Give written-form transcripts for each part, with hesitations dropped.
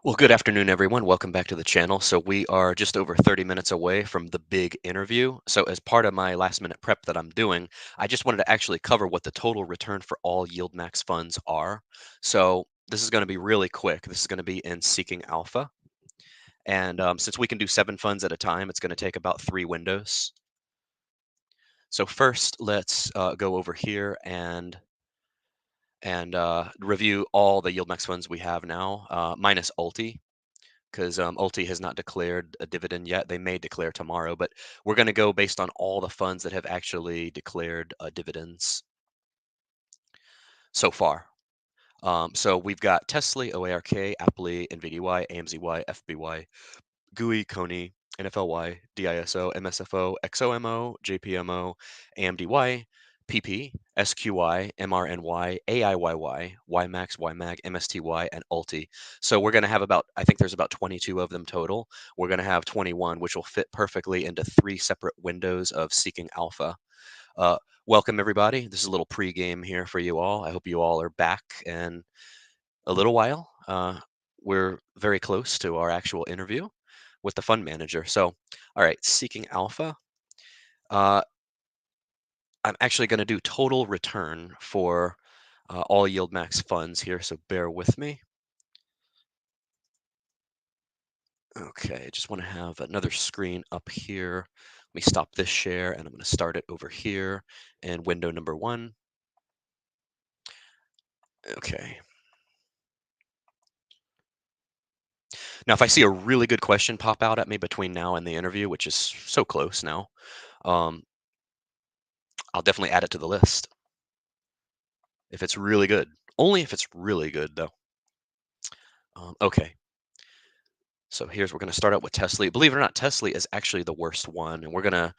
Well, good afternoon, everyone. Welcome back to the channel. So we are just over 30 minutes away from the big interview. So as part of my last minute prep that I'm doing, I just wanted to actually cover what the total return for all YieldMax funds are. So this is going to be really quick. This is going to be in Seeking Alpha. And since we can do 7 funds at a time, it's going to take about 3 windows. So first, let's go over here and review all the YieldMax funds we have now, minus Ulti, because Ulti has not declared a dividend yet. They may declare tomorrow, but we're going to go based on all the funds that have actually declared dividends so far. So we've got Tesla, OARK, Aptly, NVDY, AMZY, FBY, GUI, Coney, NFLY, DISO, MSFO, XOMO, JPMO, AMDY, PP, SQY, MRNY, AIYY, YMAX, YMAG, MSTY, and ULTI. So we're going to have I think there's about 22 of them total. We're going to have 21, which will fit perfectly into 3 separate windows of Seeking Alpha. Uh, Welcome, everybody. This is a little pregame here for you all. I hope you all are back in a little while. We're very close to our actual interview with the fund manager. So, all right, Seeking Alpha. Uh, I'm actually going to do total return for all YieldMax funds here, so bear with me. Okay, I just want to have another screen up here. Let me stop this share, and I'm going to start it over here in window number 1. Okay. Now, if I see a really good question pop out at me between now and the interview, which is so close now, um, I'll definitely add it to the list if it's really good. Only if it's really good, though. Okay, so we're going to start out with Tesla. Believe it or not, Tesla is actually the worst one, and we're gonna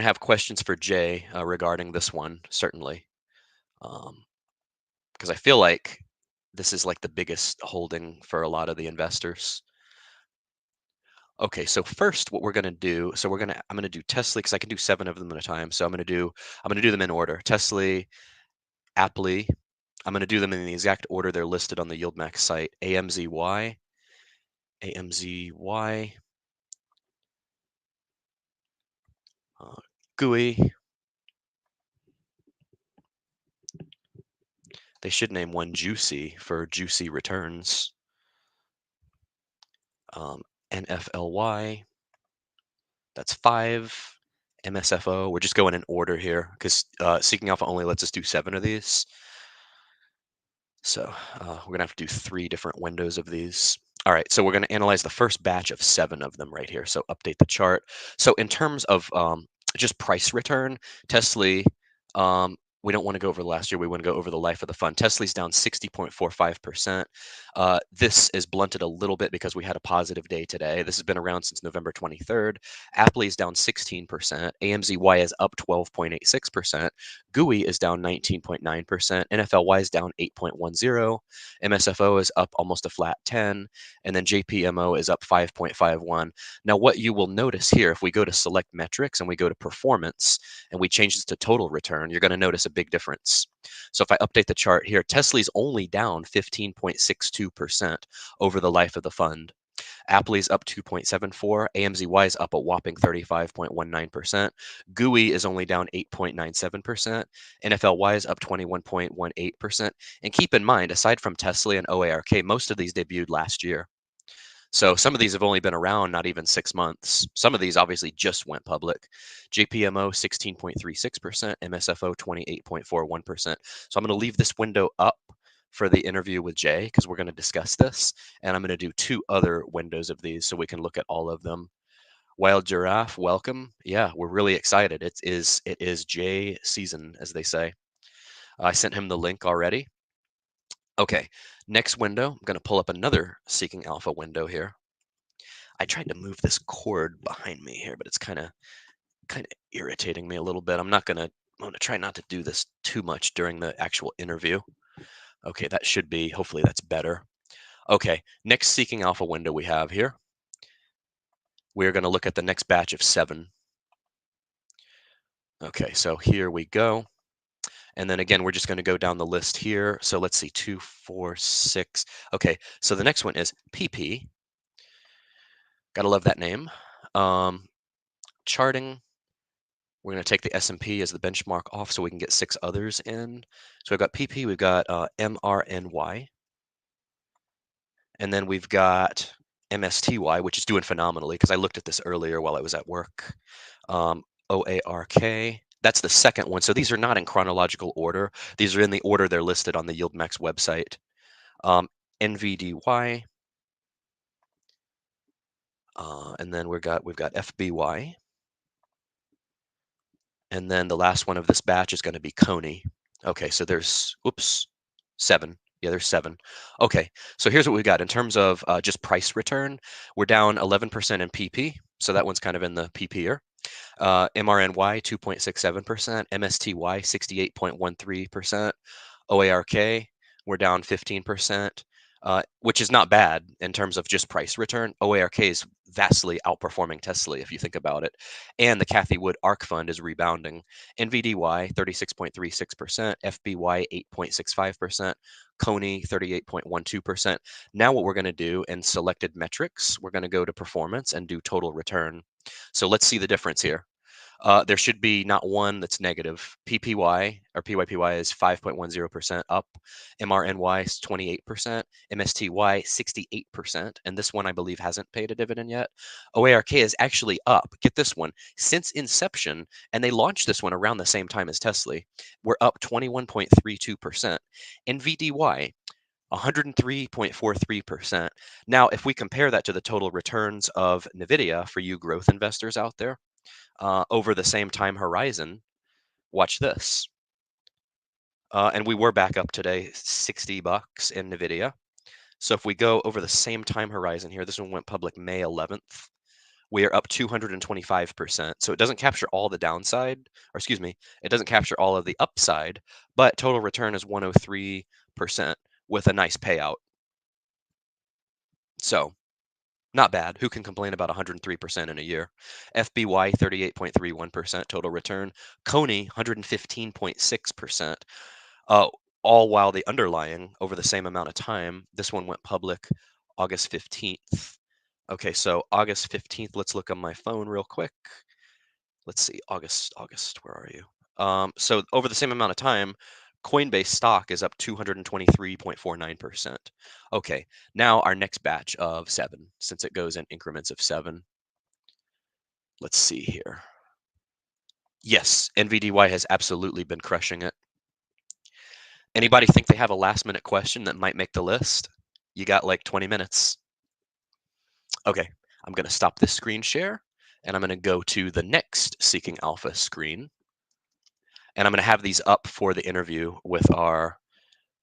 have questions for Jay regarding this one certainly, because I feel like this is like the biggest holding for a lot of the investors. Okay, so first, what we're going to do, I'm going to do Tesla because I can do 7 of them at a time. So I'm going to do them in order. Tesla, Aptly. I'm going to do them in the exact order they're listed on the YieldMax site. AMZY, AMZY, GUI. They should name one Juicy for juicy returns. NFLY, that's 5. MSFO, we're just going in order here because Seeking Alpha only lets us do 7 of these. So we're going to have to do 3 different windows of these. All right, so we're going to analyze the first batch of 7 of them right here. So update the chart. So in terms of just price return, Tesla, we don't want to go over the last year. We want to go over the life of the fund. Tesla's down 60.45%. This is blunted a little bit because we had a positive day today. This has been around since November 23rd. Aptly is down 16%. AMZY is up 12.86%. GUI is down 19.9%. NFLY is down 8.10. MSFO is up almost a flat 10. And then JPMO is up 5.51. Now, what you will notice here, if we go to select metrics and we go to performance and we change this to total return, you're going to notice a big difference. So if I update the chart here, Tesla's only down 15.62% over the life of the fund. Aptly's up 2.74. AMZY is up a whopping 35.19%. GUI is only down 8.97%. NFLY is up 21.18%. And keep in mind, aside from Tesla and OARK, most of these debuted last year. So some of these have only been around not even 6 months. Some of these obviously just went public. JPMO 16.36%, MSFO 28.41%. So I'm going to leave this window up for the interview with Jay because we're going to discuss this. And I'm going to do 2 other windows of these so we can look at all of them. Wild Giraffe, welcome. Yeah, we're really excited. It is Jay season, as they say. I sent him the link already. Okay, next window, I'm going to pull up another Seeking Alpha window here. I tried to move this cord behind me here, but it's kind of irritating me a little bit. I'm going to try not to do this too much during the actual interview. Okay, that should be, hopefully that's better. Okay, next Seeking Alpha window we have here. We're going to look at the next batch of 7. Okay, so here we go. And then again, we're just going to go down the list here. So let's see, 2, 4, 6. Okay, so the next one is PP. Gotta love that name. Charting. We're going to take the S&P as the benchmark off so we can get 6 others in. So we've got PP, we've got MRNY, and then we've got MSTY, which is doing phenomenally because I looked at this earlier while I was at work. OARK. That's the second one. So these are not in chronological order. These are in the order they're listed on the YieldMax website. NVDY, and then we've got FBY, and then the last one of this batch is going to be Coney. Okay, so there's 7. Yeah, there's 7. Okay, so here's what we got in terms of just price return. We're down 11% in PP, so that one's kind of in the PP-er. MRNY 2.67%, MSTY 68.13%, OARK we're down 15%, which is not bad in terms of just price return. OARK is vastly outperforming Tesla if you think about it, and the Cathie Wood ARK Fund is rebounding. NVDY 36.36%, FBY 8.65%, Coney 38.12%. Now what we're going to do in selected metrics, we're going to go to performance and do total return. So let's see the difference here. There should be not one that's negative. PPY or PYPY is 5.10% up. MRNY is 28%. MSTY 68%. And this one, I believe, hasn't paid a dividend yet. OARK is actually up. Get this one. Since inception, and they launched this one around the same time as Tesla, we're up 21.32%. NVDY 103.43%. Now, if we compare that to the total returns of NVIDIA for you growth investors out there, over the same time horizon, watch this. And we were back up today, $60 in NVIDIA. So if we go over the same time horizon here, this one went public May 11th. We are up 225%. So it doesn't capture all the downside, or excuse me, it doesn't capture all of the upside, but total return is 103% with a nice payout. So not bad. Who can complain about 103% in a year? FBY 38.31% total return. Coney 115.6%. All while the underlying over the same amount of time. This one went public August 15th. Okay, so August 15th. Let's look on my phone real quick. Let's see, August. Where are you? So over the same amount of time, Coinbase stock is up 223.49%. Okay, now our next batch of 7, since it goes in increments of 7. Let's see here. Yes, NVDY has absolutely been crushing it. Anybody think they have a last minute question that might make the list? You got like 20 minutes. Okay, I'm going to stop this screen share, and I'm going to go to the next Seeking Alpha screen. And I'm going to have these up for the interview with our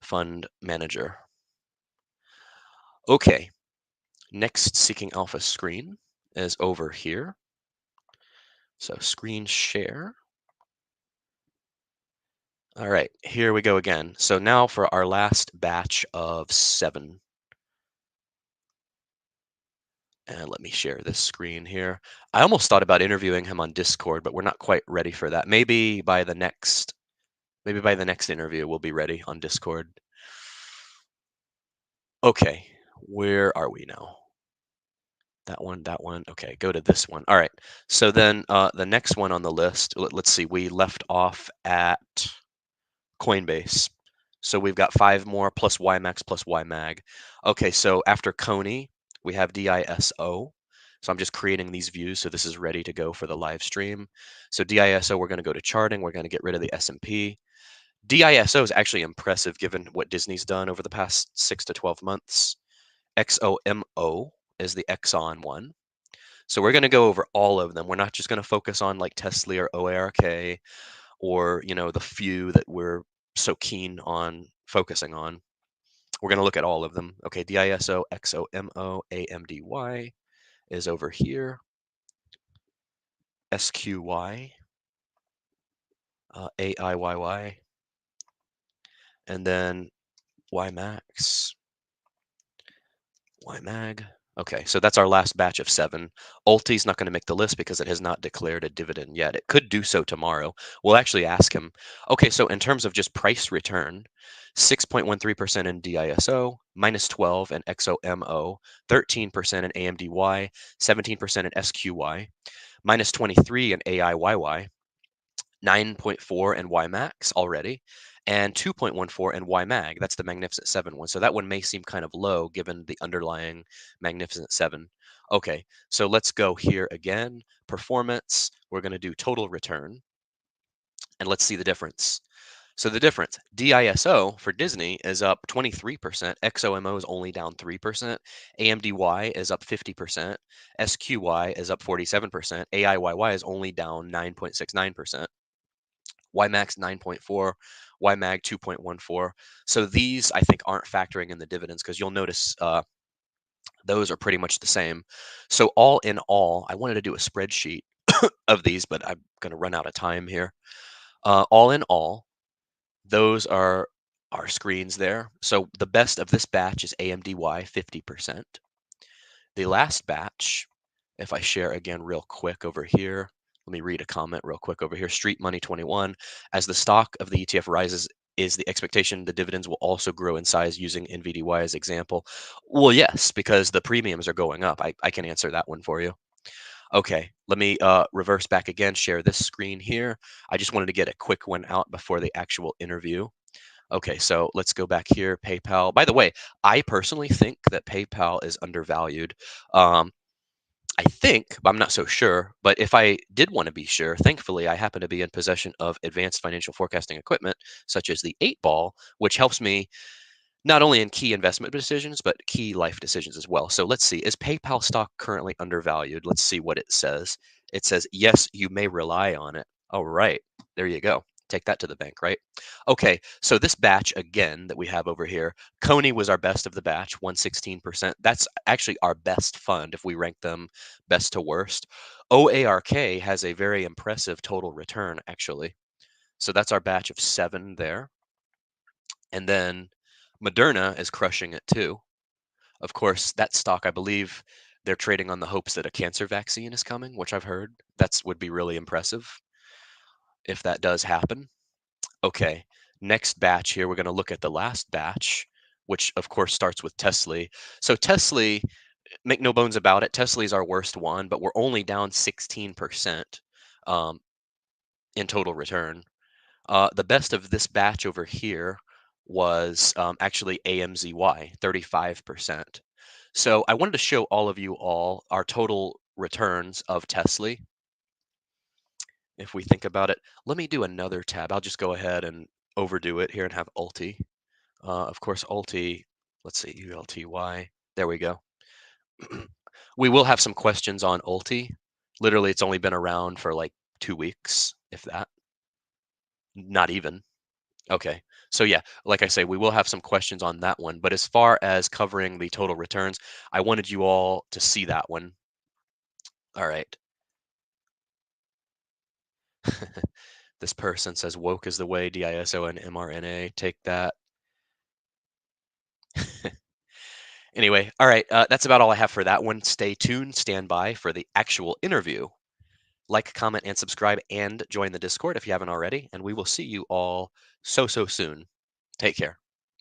fund manager. Okay, next Seeking Alpha screen is over here. So screen share. All right, here we go again. So now for our last batch of 7. And let me share this screen here. I almost thought about interviewing him on Discord, but we're not quite ready for that. Maybe by the next interview we'll be ready on Discord. Okay, where are we now? That one. Okay, go to this one. All right. So then the next one on the list, let's see, we left off at Coinbase. So we've got 5 more plus YieldMax plus YMAG. Okay, so after Coney, we have DISO. So I'm just creating these views. So this is ready to go for the live stream. So DISO, we're going to go to charting. We're going to get rid of the S&P. DISO is actually impressive given what Disney's done over the past 6 to 12 months. XOMO is the Exxon one. So we're going to go over all of them. We're not just going to focus on like Tesla or OARK or, the few that we're so keen on focusing on. We're going to look at all of them. Okay, DISO, XOMO, AMDY is over here. SQY, AIYY, and then YMAX, YMAG, Okay, so that's our last batch of 7. Ulti's not going to make the list because it has not declared a dividend yet. It could do so tomorrow. We'll actually ask him. Okay, so in terms of just price return, 6.13% in DISO, minus 12 in XOMO, 13% in AMDY, 17% in SQY, minus 23 in AIYY, 9.4 in YMAX already, and 2.14 in YMAG. That's the Magnificent 7 one. So that one may seem kind of low given the underlying Magnificent 7. Okay, so let's go here again. Performance, we're going to do total return, and let's see the difference. So the difference, DISO for Disney is up 23%, XOMO is only down 3%, AMDY is up 50%, SQY is up 47%, AIYY is only down 9.69%. YMAX 9.4, YMAG 2.14. So these, I think, aren't factoring in the dividends because you'll notice those are pretty much the same. So all in all, I wanted to do a spreadsheet of these, but I'm going to run out of time here. All in all, those are our screens there. So the best of this batch is AMDY 50%. The last batch, if I share again real quick over here, let me read a comment real quick over here. Street Money 21, as the stock of the ETF rises, is the expectation the dividends will also grow in size using NVDY as example? Well, yes, because the premiums are going up. I can answer that one for you. Okay, let me reverse back again, share this screen here. I just wanted to get a quick one out before the actual interview. Okay, so let's go back here. PayPal. By the way, I personally think that PayPal is undervalued. Um, I think, but I'm not so sure. But if I did want to be sure, thankfully, I happen to be in possession of advanced financial forecasting equipment, such as the 8 ball, which helps me not only in key investment decisions, but key life decisions as well. So let's see, is PayPal stock currently undervalued? Let's see what it says. It says, yes, you may rely on it. All right, there you go. Take that to the bank, right? Okay, so this batch again that we have over here, Coney was our best of the batch, 116%. That's actually our best fund if we rank them best to worst. OARK has a very impressive total return, actually. So that's our batch of 7 there. And then Moderna is crushing it too. Of course, that stock, I believe they're trading on the hopes that a cancer vaccine is coming, which I've heard. That's would be really impressive if that does happen. Okay, next batch here, we're going to look at the last batch, which of course starts with Tesla. So Tesla, make no bones about it, Tesla is our worst one, but we're only down 16% um, in total return. The best of this batch over here was actually AMZY, 35%. So I wanted to show all of you all our total returns of Tesla. If we think about it, let me do another tab. I'll just go ahead and overdo it here and have Ulti. Of course, Ulti, let's see, ULTY. There we go. We will have some questions on Ulti. Literally, it's only been around for like 2 weeks, if that. Not even. Okay. So yeah, like I say, we will have some questions on that one. But as far as covering the total returns, I wanted you all to see that one. All right. This person says woke is the way, DISO and mRNA. Take that. Anyway, all right. That's about all I have for that one. Stay tuned. Stand by for the actual interview. Like, comment, and subscribe, and join the Discord if you haven't already. And we will see you all so soon. Take care.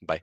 Bye.